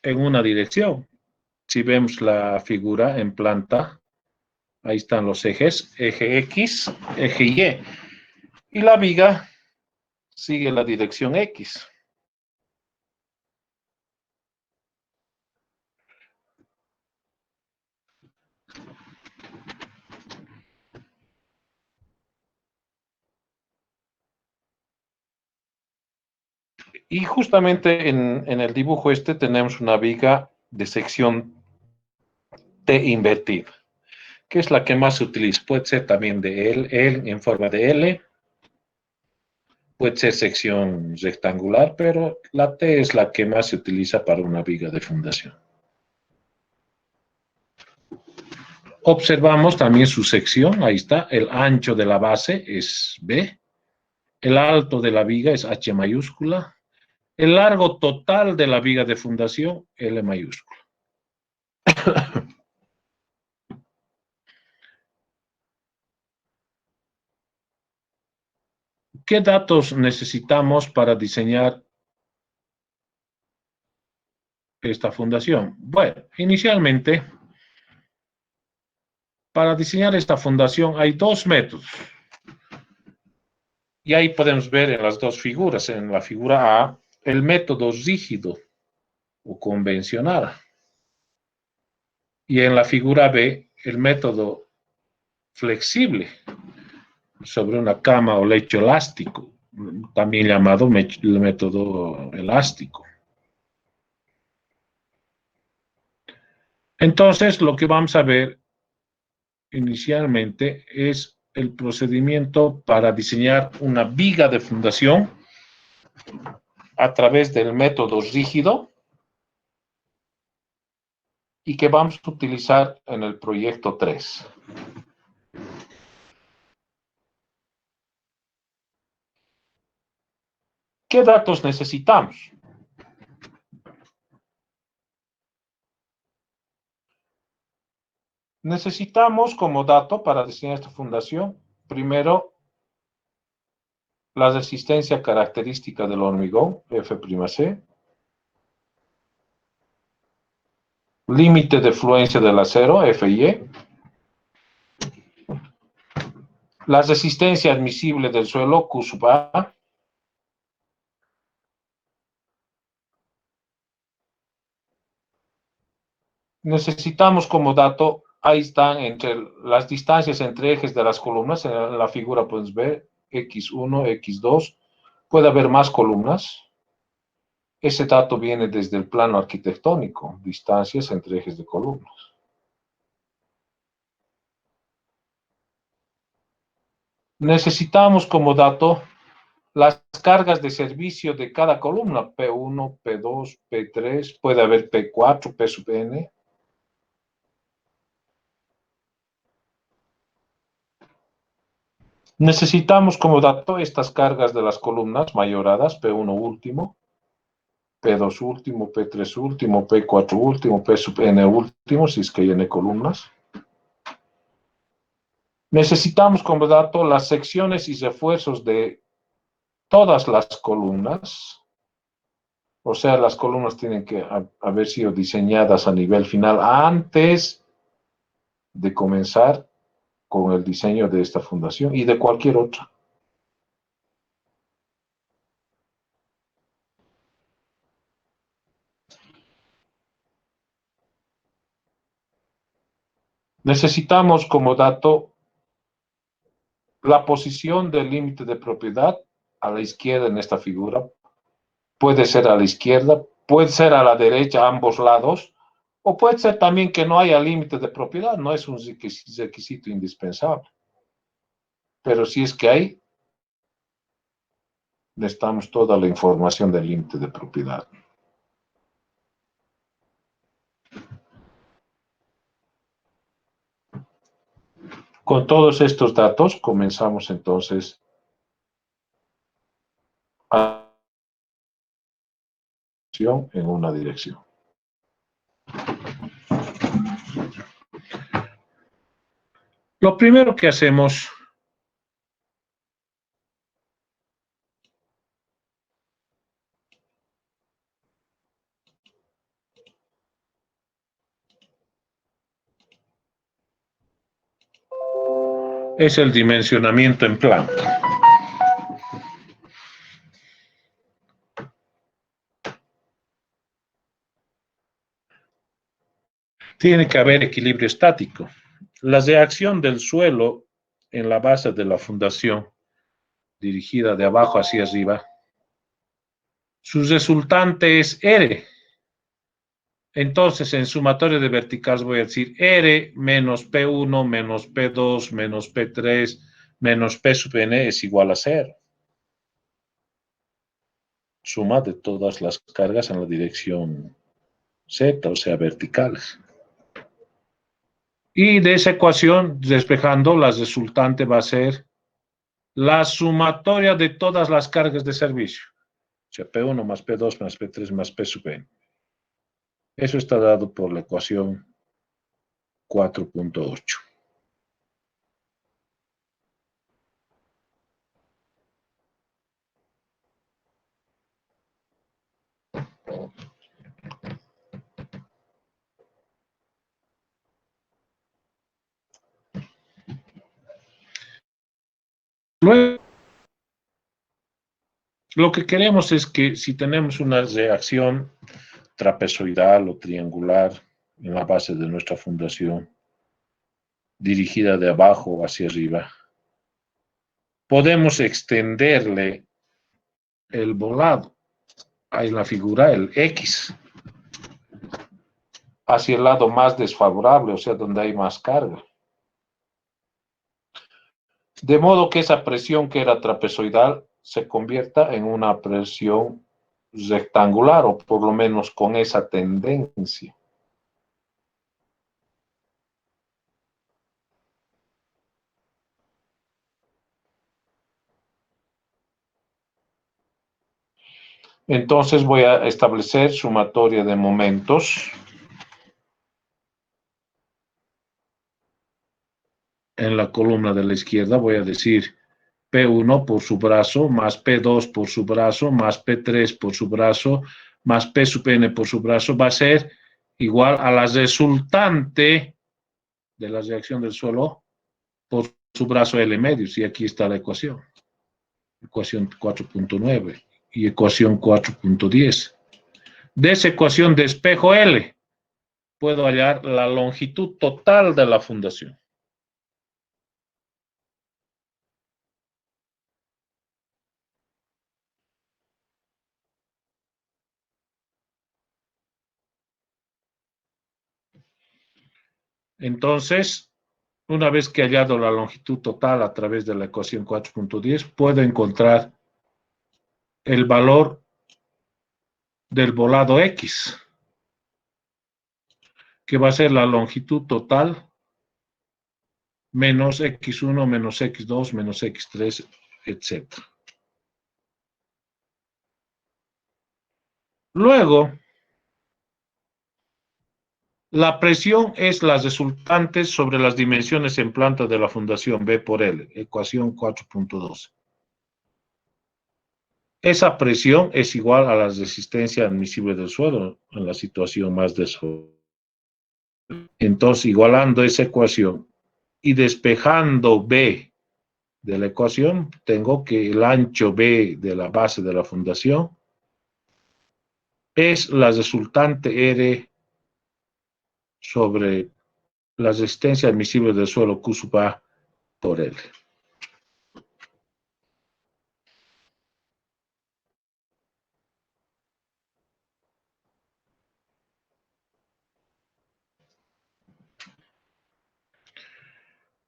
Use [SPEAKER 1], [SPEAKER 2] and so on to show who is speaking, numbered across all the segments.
[SPEAKER 1] en una dirección. Si vemos la figura en planta, ahí están los ejes, eje X, eje Y. Y la viga sigue la dirección X. Y justamente en el dibujo este tenemos una viga de sección T invertida, que es la que más se utiliza. Puede ser también de L en forma de L, puede ser sección rectangular, pero la T es la que más se utiliza para una viga de fundación. Observamos también su sección, ahí está, el ancho de la base es B, el alto de la viga es H mayúscula, el largo total de la viga de fundación, L mayúscula. ¿Qué datos necesitamos para diseñar esta fundación? Bueno, inicialmente, para diseñar esta fundación hay dos métodos. Y ahí podemos ver en las dos figuras. En la figura A, el método rígido o convencional. Y en la figura B, el método flexible sobre una cama o lecho elástico, también llamado método elástico. Entonces, lo que vamos a ver inicialmente es el procedimiento para diseñar una viga de fundación a través del método rígido y que vamos a utilizar en el proyecto 3. ¿Qué datos necesitamos? Necesitamos como dato para diseñar esta fundación, primero, la resistencia característica del hormigón, F'C, límite de fluencia del acero, Fy, la resistencia admisible del suelo, Q sub A, necesitamos como dato, ahí están entre las distancias entre ejes de las columnas, en la figura puedes ver X1, X2, puede haber más columnas. Ese dato viene desde el plano arquitectónico, distancias entre ejes de columnas. Necesitamos como dato las cargas de servicio de cada columna, P1, P2, P3, puede haber P4, P sub N. Necesitamos como dato estas cargas de las columnas mayoradas, P1 último, P2 último, P3 último, P4 último, P sub N último, si es que hay N columnas. Necesitamos como dato las secciones y refuerzos de todas las columnas, o sea, las columnas tienen que haber sido diseñadas a nivel final antes de comenzar con el diseño de esta fundación y de cualquier otra. Necesitamos como dato la posición del límite de propiedad a la izquierda en esta figura. Puede ser a la izquierda, puede ser a la derecha, a ambos lados, o puede ser también que no haya límite de propiedad, no es un requisito indispensable. Pero si es que hay, necesitamos toda la información del límite de propiedad. Con todos estos datos comenzamos entonces a en una dirección. Lo primero que hacemos es el dimensionamiento en planta. Tiene que haber equilibrio estático. La reacción del suelo en la base de la fundación, dirigida de abajo hacia arriba, su resultante es R. Entonces, en sumatorio de verticales voy a decir R menos P1 menos P2 menos P3 menos P sub n es igual a 0. Suma de todas las cargas en la dirección Z, o sea, verticales. Y de esa ecuación, despejando, la resultante va a ser la sumatoria de todas las cargas de servicio. O sea, P1 más P2 más P3 más P sub n. Eso está dado por la ecuación 4.8. Luego, lo que queremos es que si tenemos una reacción trapezoidal o triangular en la base de nuestra fundación, dirigida de abajo hacia arriba, podemos extenderle el volado, ahí en la figura, el X, hacia el lado más desfavorable, o sea, donde hay más carga. De modo que esa presión que era trapezoidal se convierta en una presión rectangular, o por lo menos con esa tendencia. Entonces voy a establecer sumatoria de momentos en la columna de la izquierda. Voy a decir P1 por su brazo, más P2 por su brazo, más P3 por su brazo, más P sub n por su brazo, va a ser igual a la resultante de la reacción del suelo por su brazo L medios. Y aquí está la ecuación 4.9 y ecuación 4.10. De esa ecuación de espejo L, puedo hallar la longitud total de la fundación. Entonces, una vez que he hallado la longitud total a través de la ecuación 4.10, puedo encontrar el valor del volado X, que va a ser la longitud total menos X1 menos X2 menos X3, etc. Luego, la presión es la resultante sobre las dimensiones en planta de la fundación B por L, ecuación 4.12. Esa presión es igual a la resistencia admisible del suelo en la situación más desfavorable. Entonces, igualando esa ecuación y despejando B de la ecuación, tengo que el ancho B de la base de la fundación es la resultante R sobre la resistencia admisible del suelo Q sub A por L.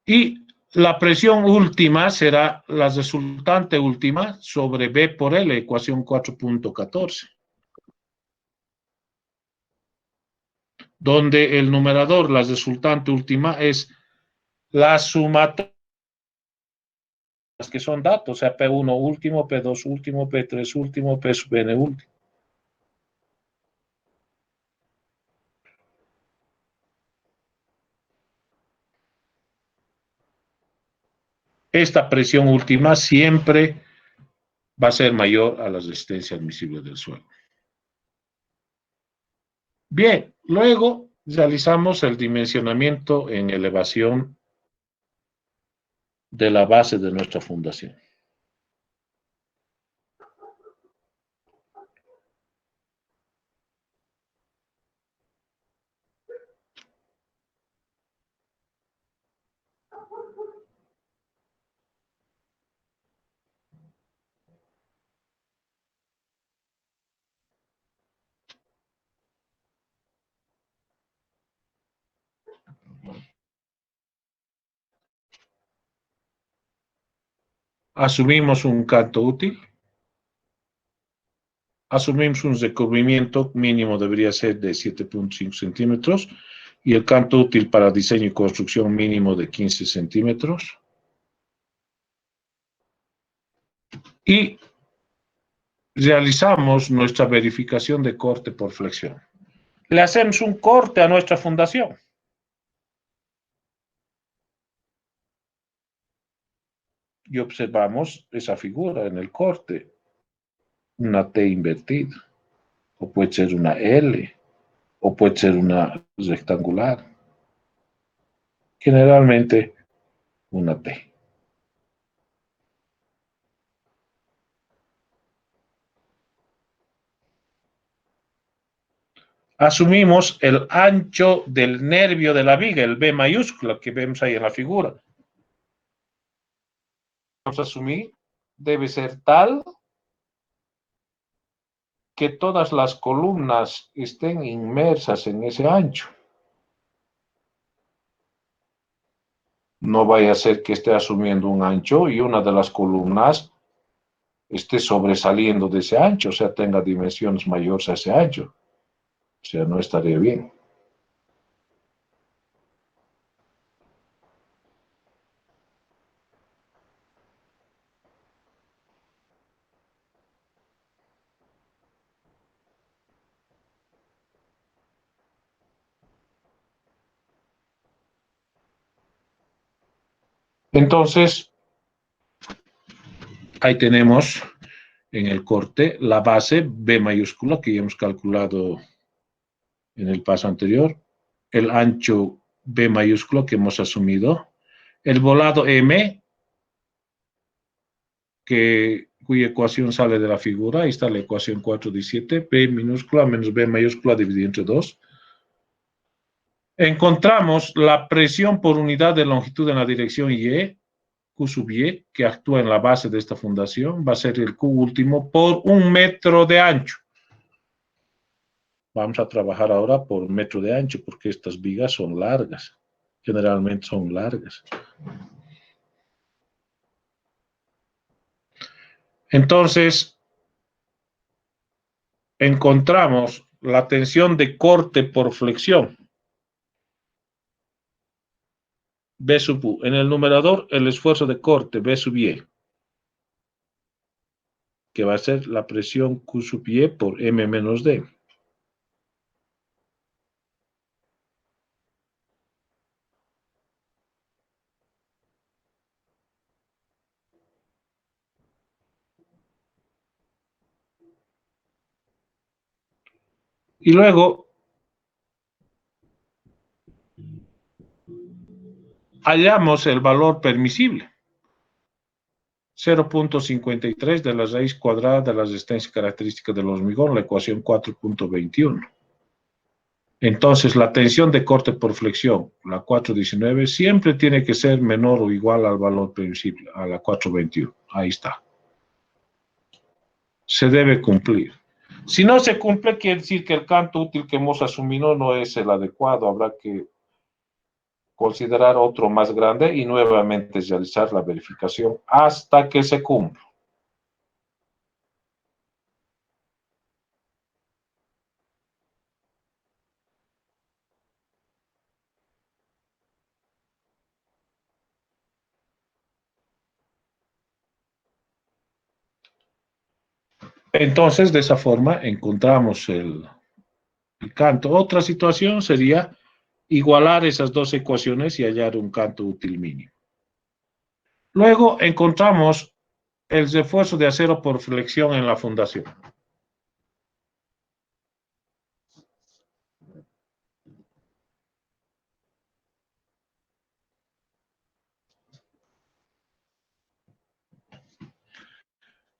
[SPEAKER 1] Y la presión última será la resultante última sobre B por L, ecuación 4.14. Donde el numerador, la resultante última, es la sumatoria, que son datos, o sea, P1 último, P2 último, P3 último, P sub n último. Esta presión última siempre va a ser mayor a la resistencia admisible del suelo. Bien, luego realizamos el dimensionamiento en elevación de la base de nuestra fundación. Asumimos un canto útil. Asumimos un recubrimiento mínimo debería ser de 7.5 centímetros y el canto útil para diseño y construcción mínimo de 15 centímetros. Y realizamos nuestra verificación de corte por flexión. Le hacemos un corte a nuestra fundación. Y observamos esa figura en el corte. Una T invertida, o puede ser una L, o puede ser una rectangular. Generalmente una T. Asumimos el ancho del nervio de la viga, el B mayúscula que vemos ahí en la figura. Vamos a asumir, debe ser tal que todas las columnas estén inmersas en ese ancho. No vaya a ser que esté asumiendo un ancho y una de las columnas esté sobresaliendo de ese ancho, o sea, tenga dimensiones mayores a ese ancho. O sea, no estaría bien. Entonces, ahí tenemos en el corte la base B mayúscula que ya hemos calculado en el paso anterior, el ancho B mayúsculo que hemos asumido, el volado M, cuya ecuación sale de la figura, ahí está la ecuación 417, B minúscula menos B mayúscula dividido entre 2. Encontramos la presión por unidad de longitud en la dirección Y, Q sub Y, que actúa en la base de esta fundación, va a ser el Q último por 1 metro de ancho. Vamos a trabajar ahora por metro de ancho, porque estas vigas son largas, generalmente son largas. Entonces, encontramos la tensión de corte por flexión, B sub U. En el numerador, el esfuerzo de corte, B sub Y, que va a ser la presión Q sub Y por M menos D. Y luego hallamos el valor permisible, 0.53 de la raíz cuadrada de la resistencia característica del hormigón, la ecuación 4.21. Entonces, la tensión de corte por flexión, la 419, siempre tiene que ser menor o igual al valor permisible, a la 421. Ahí está. Se debe cumplir. Si no se cumple, quiere decir que el canto útil que hemos asumido no es el adecuado. Habrá que considerar otro más grande y nuevamente realizar la verificación hasta que se cumpla. Entonces, de esa forma, encontramos el canto. Otra situación sería igualar esas dos ecuaciones y hallar un canto útil mínimo. Luego encontramos el refuerzo de acero por flexión en la fundación.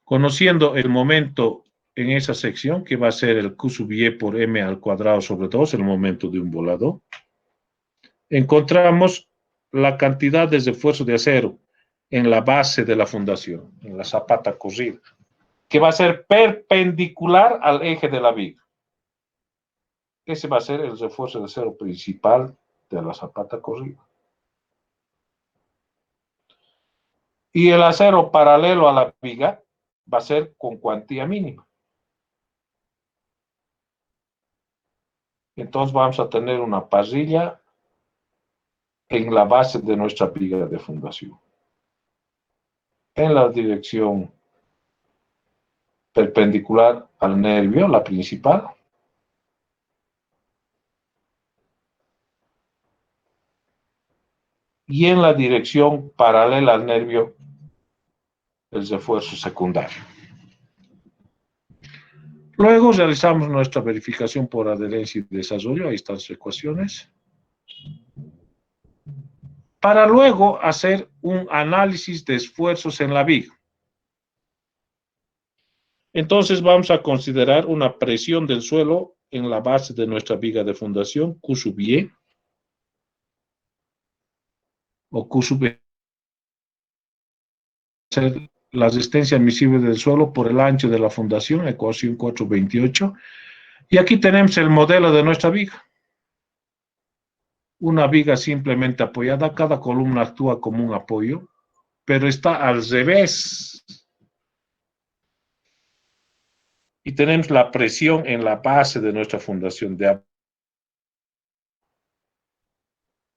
[SPEAKER 1] Conociendo el momento en esa sección, que va a ser el Q sub y por m al cuadrado sobre 2, el momento de un volador, encontramos la cantidad de esfuerzo de acero en la base de la fundación, en la zapata corrida, que va a ser perpendicular al eje de la viga. Ese va a ser el refuerzo de acero principal de la zapata corrida. Y el acero paralelo a la viga va a ser con cuantía mínima. Entonces vamos a tener una parrilla en la base de nuestra viga de fundación. En la dirección perpendicular al nervio, la principal. Y en la dirección paralela al nervio, el refuerzo secundario. Luego realizamos nuestra verificación por adherencia y desarrollo, ahí están las ecuaciones, para luego hacer un análisis de esfuerzos en la viga. Entonces vamos a considerar una presión del suelo en la base de nuestra viga de fundación, Q sub Y, o Q sub Y, la resistencia admisible del suelo por el ancho de la fundación, ecuación 428, y aquí tenemos el modelo de nuestra viga. Una viga simplemente apoyada, cada columna actúa como un apoyo, pero está al revés. Y tenemos la presión en la base de nuestra fundación.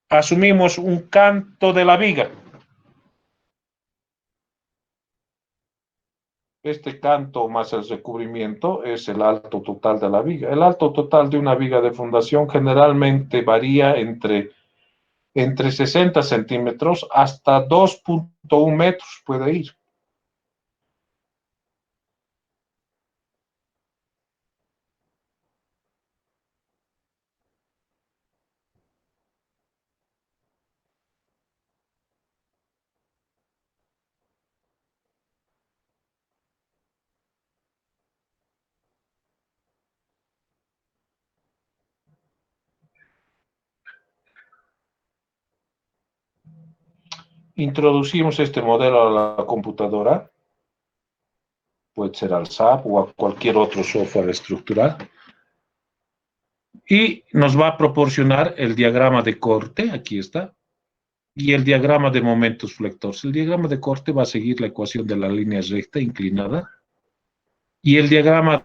[SPEAKER 1] Asumimos un canto de la viga. Este canto más el recubrimiento es el alto total de la viga. El alto total de una viga de fundación generalmente varía entre 60 centímetros hasta 2.1 metros puede ir. Introducimos este modelo a la computadora, puede ser al SAP o a cualquier otro software estructural, y nos va a proporcionar el diagrama de corte, aquí está, y el diagrama de momentos flectores. El diagrama de corte va a seguir la ecuación de la línea recta inclinada, y el diagrama de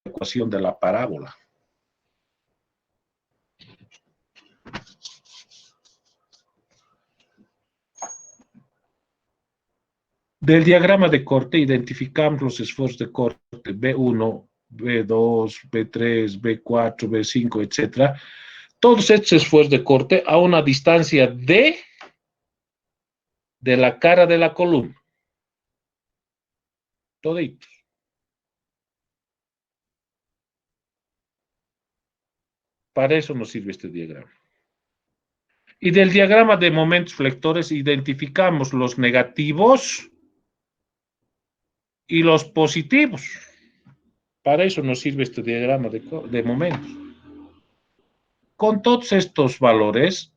[SPEAKER 1] la ecuación de la parábola. Del diagrama de corte identificamos los esfuerzos de corte B1, B2, B3, B4, B5, etc. Todos estos esfuerzos de corte a una distancia de la cara de la columna. Toditos. Para eso nos sirve este diagrama. Y del diagrama de momentos flectores identificamos los negativos y los positivos. Para eso nos sirve este diagrama de momentos. Con todos estos valores,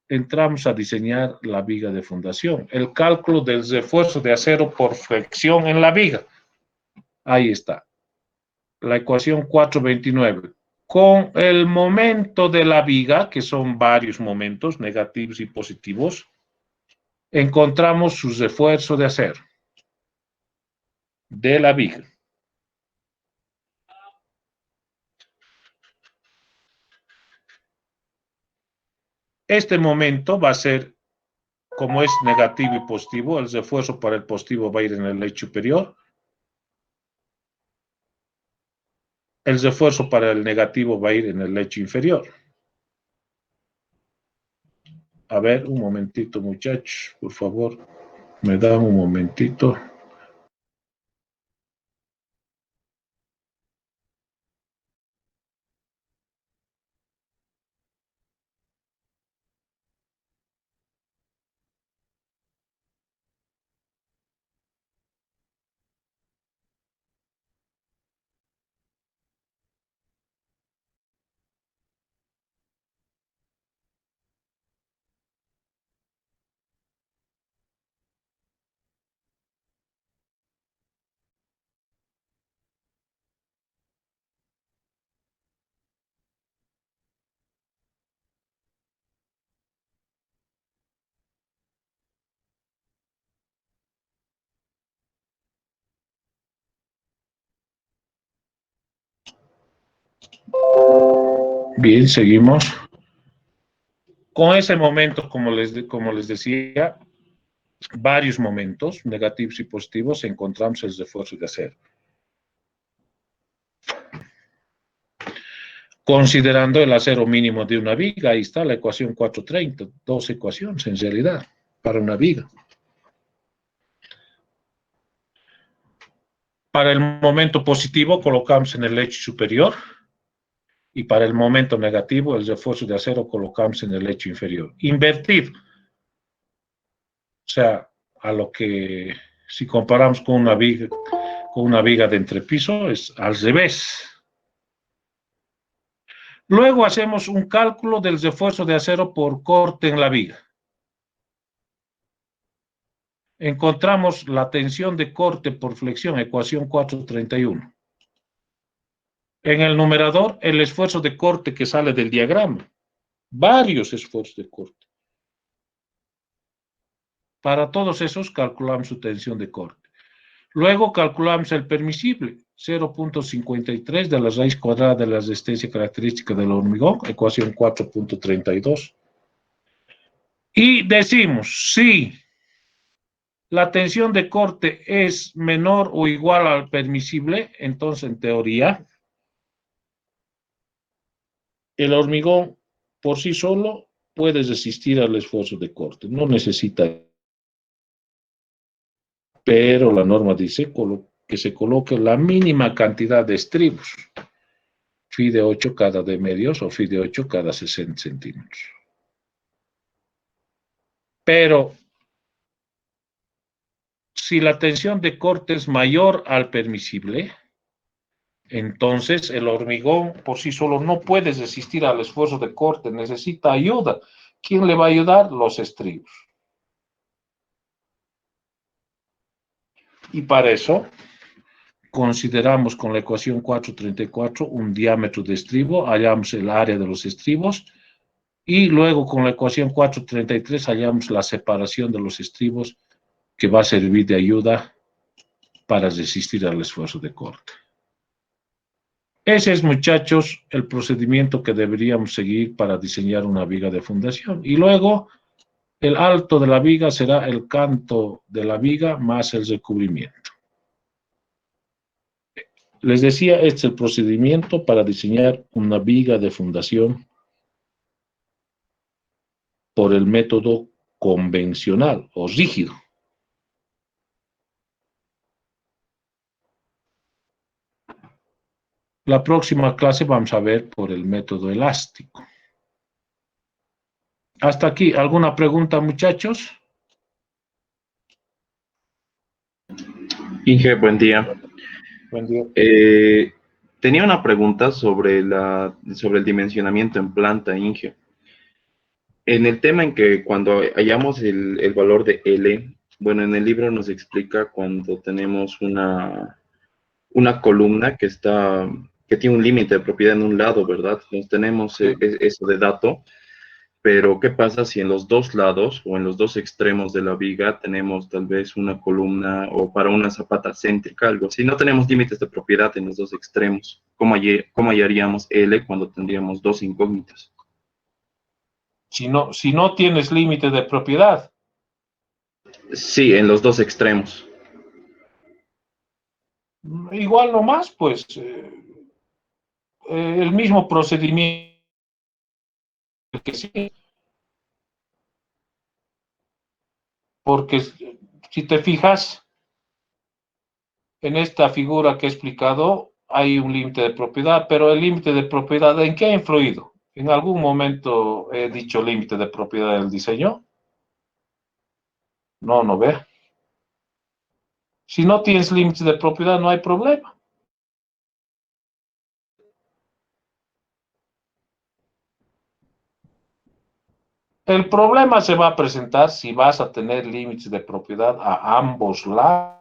[SPEAKER 1] entramos a diseñar la viga de fundación. El cálculo del refuerzo de acero por flexión en la viga. Ahí está. La ecuación 429. Con el momento de la viga, que son varios momentos, negativos y positivos, encontramos su refuerzo de acero de la viga. Este momento va a ser, como es negativo y positivo, el refuerzo para el positivo va a ir en el eje superior. El refuerzo para el negativo va a ir en el eje inferior. A ver, un momentito, muchachos, por favor. Me dan un momentito. Bien, seguimos. Con ese momento, como les decía, varios momentos, negativos y positivos, encontramos el refuerzo de acero. Considerando el acero mínimo de una viga, ahí está la ecuación 430, dos ecuaciones en realidad, para una viga. Para el momento positivo colocamos en el eje superior y para el momento negativo el refuerzo de acero colocamos en el eje inferior. Invertido. O sea, a lo que si comparamos con una viga de entrepiso es al revés. Luego hacemos un cálculo del refuerzo de acero por corte en la viga. Encontramos la tensión de corte por flexión, ecuación 431. En el numerador, el esfuerzo de corte que sale del diagrama. Varios esfuerzos de corte. Para todos esos calculamos su tensión de corte. Luego calculamos el permisible, 0.53 de la raíz cuadrada de la resistencia característica del hormigón, ecuación 4.32. Y decimos, si la tensión de corte es menor o igual al permisible, entonces en teoría, el hormigón por sí solo puede resistir al esfuerzo de corte, no necesita. Pero la norma dice que se coloque la mínima cantidad de estribos, phi de 8 cada d medios o phi de 8 cada 60 centímetros. Pero si la tensión de corte es mayor al permisible, entonces el hormigón por sí solo no puede resistir al esfuerzo de corte, necesita ayuda. ¿Quién le va a ayudar? Los estribos. Y para eso consideramos con la ecuación 434 un diámetro de estribo, hallamos el área de los estribos y luego con la ecuación 433 hallamos la separación de los estribos que va a servir de ayuda para resistir al esfuerzo de corte. Ese es, muchachos, el procedimiento que deberíamos seguir para diseñar una viga de fundación. Y luego, el alto de la viga será el canto de la viga más el recubrimiento. Les decía, este es el procedimiento para diseñar una viga de fundación por el método convencional o rígido. La próxima clase vamos a ver por el método elástico. Hasta aquí, ¿alguna pregunta, muchachos?
[SPEAKER 2] Inge, buen día.
[SPEAKER 1] Buen día.
[SPEAKER 2] Tenía una pregunta sobre el dimensionamiento en planta, Inge. En el tema en que cuando hallamos el valor de L, bueno, en el libro nos explica cuando tenemos una columna que tiene un límite de propiedad en un lado, ¿verdad? Entonces tenemos
[SPEAKER 1] Sí.
[SPEAKER 2] eso de dato. Pero, ¿qué pasa si en los dos lados o en los dos extremos de la viga tenemos tal vez una columna o para una zapata céntrica, algo así? No tenemos límites de propiedad en los dos extremos. ¿Cómo hallaríamos L cuando tendríamos dos incógnitas?
[SPEAKER 1] Si no tienes límite de propiedad,
[SPEAKER 2] Sí, en los dos extremos.
[SPEAKER 1] igual nomás, pues, el mismo procedimiento que sí, porque si te fijas en esta figura que he explicado, hay un límite de propiedad, pero el límite de propiedad, ¿en qué ha influido? ¿En algún momento he dicho límite de propiedad del diseño? No, no ve. Si no tienes límite de propiedad, no hay problema. El problema se va a presentar si vas a tener límites de propiedad a ambos lados.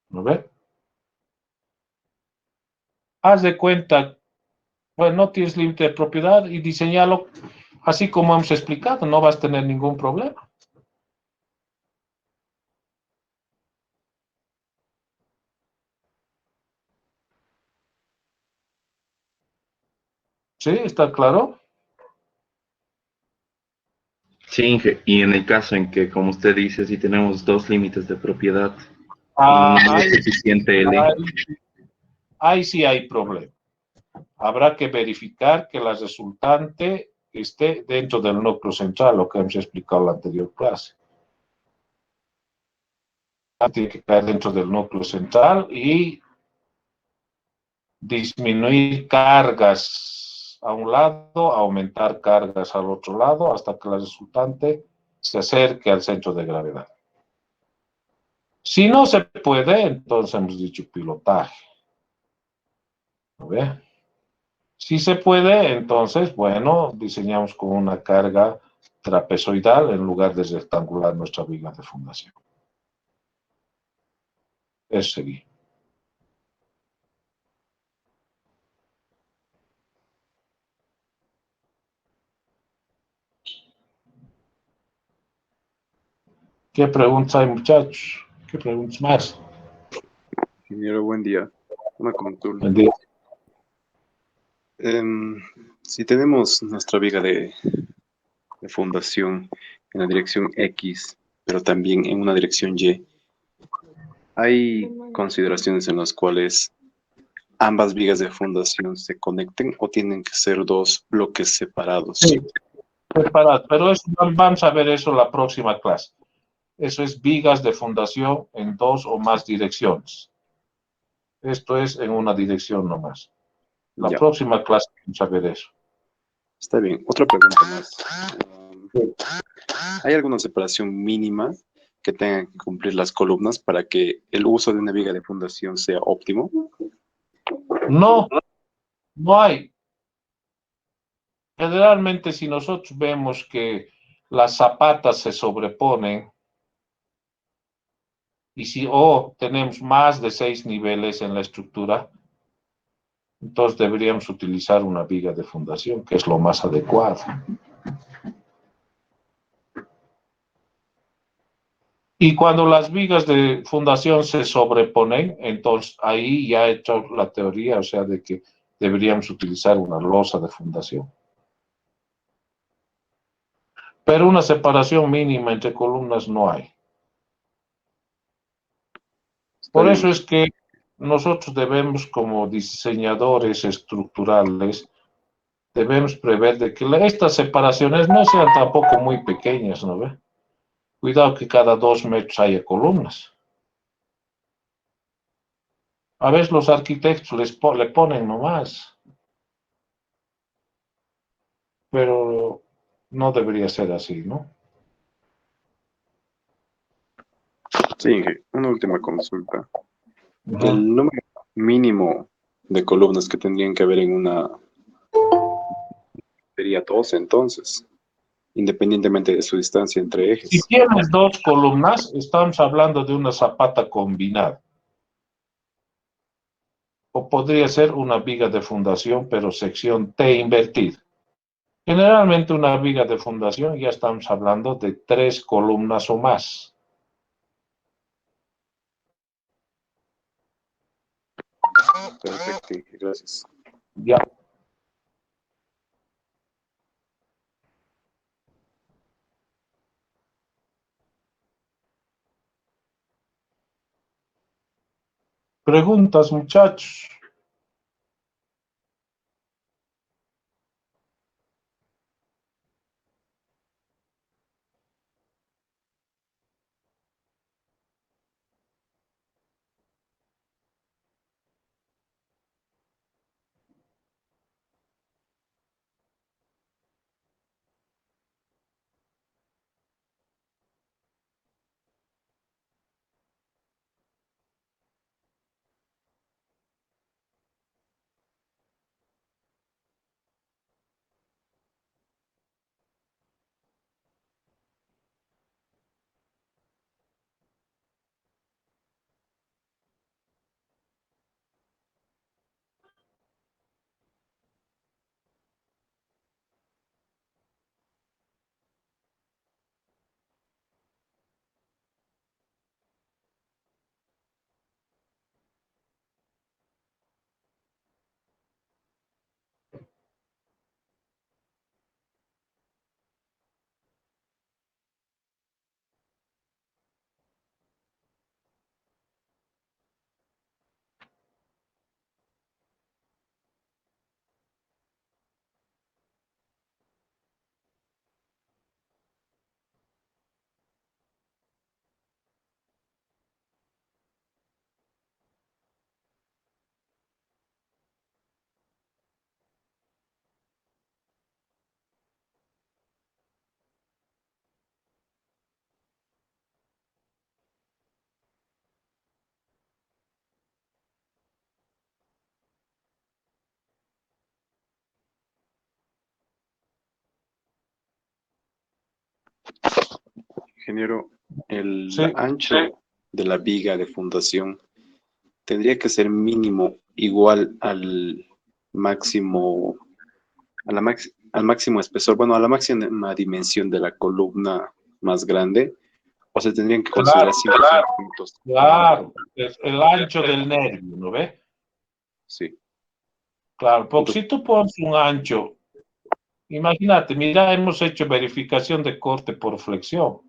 [SPEAKER 1] ¿No ve? Haz de cuenta, bueno, no tienes límite de propiedad y diseñalo así como hemos explicado, no vas a tener ningún problema. ¿Sí? ¿Está claro?
[SPEAKER 2] Sí, Inge, y en el caso en que, como usted dice, si tenemos dos límites de propiedad y no
[SPEAKER 1] Ah,
[SPEAKER 2] es suficiente L,
[SPEAKER 1] ahí sí hay problema. Habrá que verificar que la resultante esté dentro del núcleo central, lo que hemos explicado en la anterior clase. Tiene que caer dentro del núcleo central y disminuir cargas a un lado, aumentar cargas al otro lado, hasta que la resultante se acerque al centro de gravedad. Si no se puede, entonces hemos dicho pilotaje. ¿No ve? Si se puede, entonces, bueno, diseñamos con una carga trapezoidal en lugar de rectangular nuestra viga de fundación. Eso sería. ¿Qué preguntas hay, muchachos? ¿Qué preguntas más?
[SPEAKER 3] Ingeniero, buen día. Una consulta.
[SPEAKER 1] Buen día.
[SPEAKER 3] Em, si tenemos nuestra viga de fundación en la dirección X, pero también en una dirección Y, ¿hay consideraciones en las cuales ambas vigas de fundación se conecten o tienen que ser dos bloques separados?
[SPEAKER 1] Sí, separado. Pero eso, vamos a ver eso en la próxima clase. Eso es vigas de fundación en dos o más direcciones. Esto es en una dirección nomás. La
[SPEAKER 3] Ya,
[SPEAKER 1] próxima clase vamos a ver eso.
[SPEAKER 3] está bien. Otra pregunta más. ¿Hay alguna separación mínima que tengan que cumplir las columnas para que el uso de una viga de fundación sea óptimo?
[SPEAKER 1] No, no hay. Generalmente, si nosotros vemos que las zapatas se sobreponen y si tenemos más de 6 niveles en la estructura, entonces deberíamos utilizar una viga de fundación, que es lo más adecuado. Y cuando las vigas de fundación se sobreponen, entonces ahí ya he hecho la teoría, o sea, de que deberíamos utilizar una losa de fundación. Pero una separación mínima entre columnas no hay.
[SPEAKER 3] Está
[SPEAKER 1] Por
[SPEAKER 3] bien.
[SPEAKER 1] eso es que nosotros debemos, como diseñadores estructurales, debemos prever de que estas separaciones no sean tampoco muy pequeñas, ¿no ve? Cuidado que cada 2 metros haya columnas. A veces los arquitectos le ponen nomás, pero no debería ser así, ¿no?
[SPEAKER 3] Sí, Inge, una última consulta.
[SPEAKER 1] Ujú.
[SPEAKER 3] El número mínimo de columnas que tendrían que haber en una sería 12, entonces, independientemente de su distancia entre
[SPEAKER 1] Si
[SPEAKER 3] ejes.
[SPEAKER 1] tienes 2 columnas, estamos hablando de una zapata combinada. O podría ser una viga de fundación, pero sección T invertida. Generalmente una viga de fundación ya estamos hablando de 3 columnas o más.
[SPEAKER 3] Perfecto, Inge, gracias.
[SPEAKER 1] Ya. Preguntas, muchachos.
[SPEAKER 3] Ingeniero, el
[SPEAKER 1] Sí.
[SPEAKER 3] ancho de la viga de fundación tendría que ser mínimo igual al máximo, al máximo espesor, bueno, a la máxima dimensión de la columna más grande, o se tendrían que considerar 5 centímetros.
[SPEAKER 1] Claro, es el ancho del nervio, ¿no ve?
[SPEAKER 3] Sí.
[SPEAKER 1] Claro, porque
[SPEAKER 3] Entonces,
[SPEAKER 1] si tú pones un ancho, imagínate, mira, hemos hecho verificación de corte por flexión.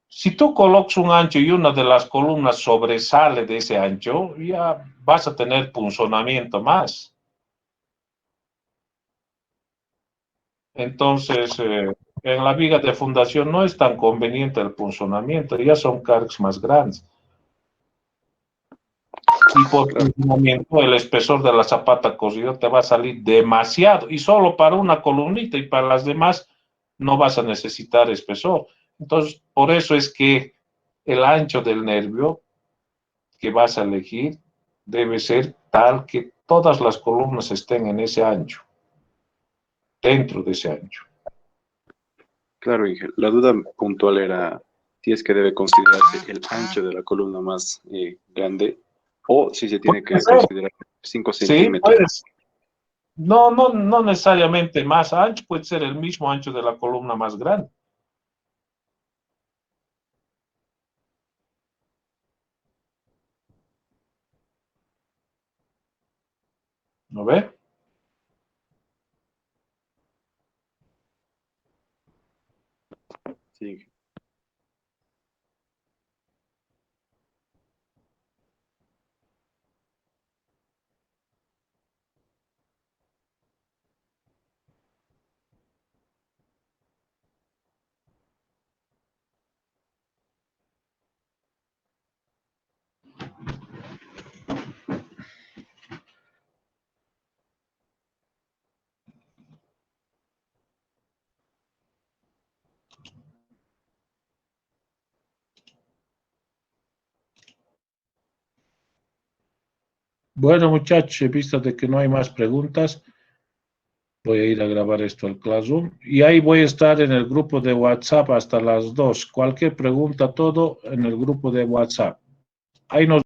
[SPEAKER 1] Si tú colocas un ancho y una de las columnas sobresale de ese ancho, ya vas a tener punzonamiento más. Entonces, en la viga de fundación no es tan conveniente el punzonamiento, ya son cargas más grandes. Y por
[SPEAKER 3] claro,
[SPEAKER 1] punzonamiento, el espesor de la zapata cosida te va a salir demasiado. Y solo para una columnita y para las demás no vas a necesitar espesor. Entonces, por eso es que el ancho del nervio que vas a elegir debe ser tal que todas las columnas estén en ese ancho, dentro de ese ancho.
[SPEAKER 3] claro, Inge. La duda puntual era si es que debe considerarse el ancho de la columna más grande o si se tiene
[SPEAKER 1] Puede
[SPEAKER 3] que
[SPEAKER 1] ser,
[SPEAKER 3] considerar 5
[SPEAKER 1] sí,
[SPEAKER 3] centímetros.
[SPEAKER 1] puedes. No, no, no necesariamente más ancho, puede ser el mismo ancho de la columna más grande. ¿No ve?
[SPEAKER 3] Sí, Inge.
[SPEAKER 1] Bueno, muchachos, en vista de que no hay más preguntas, voy a ir a grabar esto al Classroom y ahí voy a estar en el grupo de WhatsApp hasta las 2. Cualquier pregunta, todo en el grupo de WhatsApp. Ahí nos